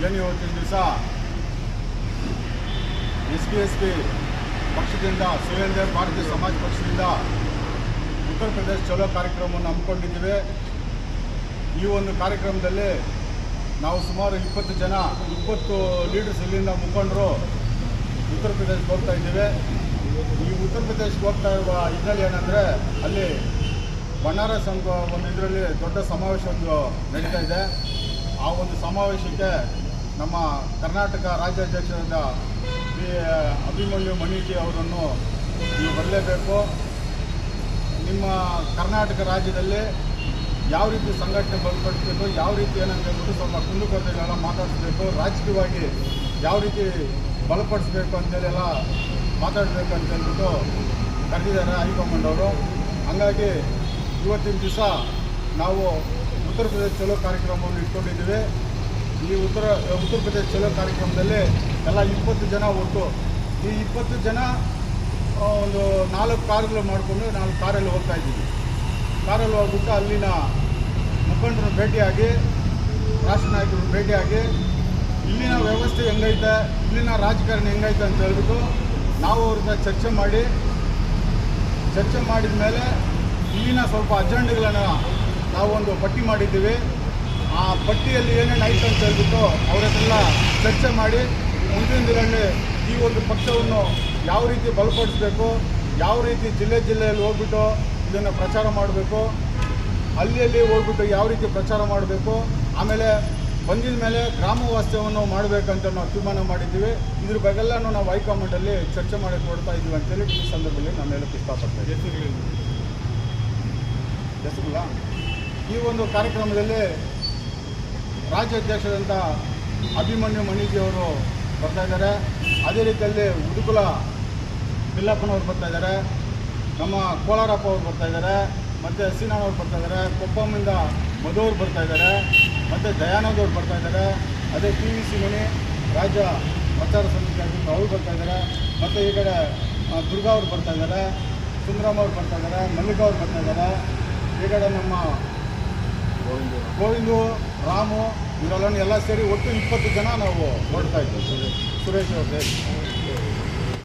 ಏನು ಇವತ್ತಿನ ದಿವಸ SPSP ಪಕ್ಷದಿಂದ ಸುರೇಂದ್ರ ಭಾರತೀಯ ಸಮಾಜ ಪಕ್ಷದಿಂದ ಉತ್ತರ ಪ್ರದೇಶ ಚಲೋ ಕಾರ್ಯಕ್ರಮವನ್ನು ಹಮ್ಮಿಕೊಂಡಿದ್ದೇವೆ. ಈ ಒಂದು ಕಾರ್ಯಕ್ರಮದಲ್ಲಿ ನಾವು ಸುಮಾರು 20 ಲೀಡರ್ಸ್ ಇಲ್ಲಿಂದ ಮುಖಂಡರು ಉತ್ತರ ಪ್ರದೇಶಕ್ಕೆ ಹೋಗ್ತಾ ಇದ್ದೇವೆ. ಈ ಉತ್ತರ ಪ್ರದೇಶಕ್ಕೆ ಹೋಗ್ತಾ ಇರುವ ಹಿನ್ನೆಲೆ ಏನಂದರೆ ಅಲ್ಲಿ ಬನಾರಸ್ ಅಂತ ಒಂದು ಇದರಲ್ಲಿ ದೊಡ್ಡ ಸಮಾವೇಶ ಒಂದು ನಡೀತಾ ಇದೆ. ಆ ಒಂದು ಸಮಾವೇಶಕ್ಕೆ ನಮ್ಮ ಕರ್ನಾಟಕ ರಾಜ್ಯಾಧ್ಯಕ್ಷರಾದ ಅಭಿಮನ್ಯು ಮಣೀಜಿ ಅವರನ್ನು ನೀವು ಬರಲೇಬೇಕು. ನಿಮ್ಮ ಕರ್ನಾಟಕ ರಾಜ್ಯದಲ್ಲಿ ಯಾವ ರೀತಿ ಸಂಘಟನೆ ಬಲಪಡಿಸಬೇಕು, ಯಾವ ರೀತಿ ಏನಂತ ಹೇಳ್ಬಿಟ್ಟು ಸ್ವಲ್ಪ ಕುಂದುಕೊರತೆಗಳೆಲ್ಲ ಮಾತಾಡಿಸ್ಬೇಕು, ರಾಜಕೀಯವಾಗಿ ಯಾವ ರೀತಿ ಬಲಪಡಿಸ್ಬೇಕು ಅಂತೇಳೆಲ್ಲ ಮಾತಾಡಬೇಕು ಅಂತ ಹೇಳ್ಬಿಟ್ಟು ಕರೆದಿದ್ದಾರೆ ಹೈಕಮಾಂಡ್ ಅವರು. ಹಾಗಾಗಿ ಇವತ್ತಿನ ದಿವಸ ನಾವು ಉತ್ತರ ಪ್ರದೇಶ ಚಲೋ ಕಾರ್ಯಕ್ರಮವನ್ನು ಇಟ್ಕೊಂಡಿದ್ದೀವಿ. ಈ ಉತ್ತರ ಪ್ರದೇಶ ಚಲೋ ಕಾರ್ಯಕ್ರಮದಲ್ಲಿ ಎಲ್ಲ 20 ಜನ ಒಟ್ಟು. ಈ 20 ಜನ ಒಂದು 4 ಕಾರುಗಳು ಮಾಡಿಕೊಂಡು 4 ಕಾರಲ್ಲಿ ಹೋಗ್ತಾ ಇದ್ದೀವಿ. ಕಾರಲ್ಲಿ ಹೋಗ್ಬಿಟ್ಟು ಅಲ್ಲಿನ ಮುಖಂಡರು ಭೇಟಿಯಾಗಿ, ರಾಷ್ಟ್ರ ನಾಯಕರು ಭೇಟಿಯಾಗಿ ಇಲ್ಲಿನ ವ್ಯವಸ್ಥೆ ಹೆಂಗೈತೆ, ಇಲ್ಲಿನ ರಾಜಕಾರಣ ಹೆಂಗೈತೆ ಅಂತ ಹೇಳ್ಬಿಟ್ಟು ನಾವು ಅವ್ರನ್ನ ಚರ್ಚೆ ಮಾಡಿದ ಮೇಲೆ ಇಲ್ಲಿನ ಸ್ವಲ್ಪ ಅಜೆಂಡಗಳನ್ನು ನಾವೊಂದು ಪಟ್ಟಿ ಮಾಡಿದ್ದೀವಿ. ಆ ಪಟ್ಟಿಯಲ್ಲಿ ಏನೇನು ಆಯಿತು ಅಂತ ಹೇಳ್ಬಿಟ್ಟು ಅವರನ್ನೆಲ್ಲ ಚರ್ಚೆ ಮಾಡಿ ಮುಂದಿನ ದಿನಗಳಲ್ಲಿ ಈ ಒಂದು ಪಕ್ಷವನ್ನು ಯಾವ ರೀತಿ ಬಲಪಡಿಸಬೇಕು, ಯಾವ ರೀತಿ ಜಿಲ್ಲೆಯಲ್ಲಿ ಹೋಗ್ಬಿಟ್ಟು ಇದನ್ನು ಪ್ರಚಾರ ಮಾಡಬೇಕು, ಅಲ್ಲಿ ಹೋಗ್ಬಿಟ್ಟು ಯಾವ ರೀತಿ ಪ್ರಚಾರ ಮಾಡಬೇಕು, ಆಮೇಲೆ ಬಂದಿದ ಮೇಲೆ ಗ್ರಾಮ ವಾಸ್ತವ್ಯವನ್ನು ಮಾಡಬೇಕಂತ ನಾವು ತೀರ್ಮಾನ ಮಾಡಿದ್ದೀವಿ. ಇದ್ರ ಬಗ್ಗೆಲ್ಲನೂ ನಾವು ಹೈಕಮಾಂಡಲ್ಲಿ ಚರ್ಚೆ ಮಾಡಿ ಕೊಡ್ತಾ ಇದ್ದೀವಿ ಅಂತೇಳಿ ಈ ಸಂದರ್ಭದಲ್ಲಿ ನಾನು ಹೇಳೋಕ್ಕೆ ಇಷ್ಟಪಡ್ತೀನಿ. ಹೆಸರುಲ್ಲ ಈ ಒಂದು ಕಾರ್ಯಕ್ರಮದಲ್ಲಿ ರಾಜ್ಯಾಧ್ಯಕ್ಷರಾದಂಥ ಅಭಿಮನ್ಯು ಮಣೀಜಿ ಅವರು ಬರ್ತಾ ಇದ್ದಾರೆ. ಅದೇ ರೀತಿಯಲ್ಲಿ ಉಡುಕುಲ ಬಿಲ್ಲಪ್ಪನವ್ರು ಬರ್ತಾ ಇದ್ದಾರೆ, ನಮ್ಮ ಕೋಲಾರಪ್ಪ ಅವ್ರು ಬರ್ತಾ ಇದ್ದಾರೆ, ಮತ್ತು ಸೀನಾನವ್ರು ಬರ್ತಾ ಇದ್ದಾರೆ, ಕೊಪ್ಪಮಿಂದ ಮಧು ಅವ್ರು ಬರ್ತಾ ಇದ್ದಾರೆ, ಮತ್ತು ದಯಾನಂದ್ ಅವ್ರು ಬರ್ತಾ ಇದ್ದಾರೆ. ಅದೇ PVC ಮಣಿ ರಾಜ್ಯ ಪ್ರಚಾರ ಸಮಿತಿ ಆಗಿದ್ದು ಅವ್ರು ಬರ್ತಾ ಇದ್ದಾರೆ. ಮತ್ತು ಈ ಕಡೆ ದುರ್ಗಾ ಅವ್ರು ಬರ್ತಾ ಇದ್ದಾರೆ, ಸುಂದರಮ್ಮ ಅವ್ರು ಬರ್ತಾ ಇದ್ದಾರೆ, ಮಲ್ಲಿಕಾ ಅವ್ರು ಬರ್ತಾ ಇದ್ದಾರೆ. ಈ ಕಡೆ ನಮ್ಮ ಗೋವಿಂದು, ರಾಮು ಇವರೆಲ್ಲ ಸೇರಿ ಒಟ್ಟು 20 ಜನ ನಾವು ಹೊರಡ್ತಾ ಇದ್ದೀವಿ. ಸುರೇಶ್ ಅವ್ರು